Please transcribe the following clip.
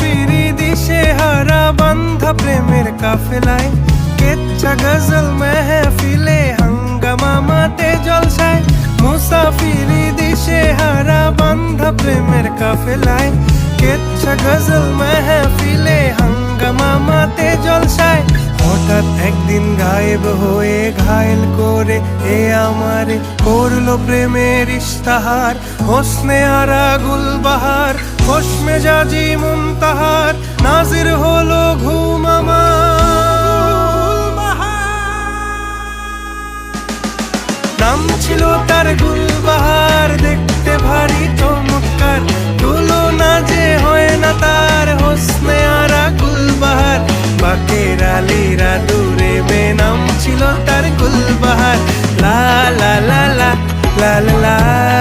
মুসাফিরি দিশে হারা বান্ধা প্রেমের কাফেলায়, কেচ্ছা গজল মেহফিলে হাঙ্গামা মাতে জলসায়। মুসাফিরি দিশে হারা বান্ধা প্রেমের কাফেলায়, কেচ্ছা গজল মেহফিলে হাঙ্গামা মাতে জলসায়। হঠাৎ একদিন গায়েব হয়ে ঘায়েল করে এ আমারে করলো প্রেমের ইশতাহার। হোসনে আরা গুলবাহার, খোশ মেজাজি মুনতাহার, নাজির হলো ঘুম আমার। নাম ছিল তার গুলবাহার, দেখতে ভারী চমৎকার, তুলনা যে হয় না তার। হোসনে আরা গুলবাহার, বাকের আলীরা দূরে বেনাম ছিল তার গুলবাহার। লা লা লা লা লা লা লা।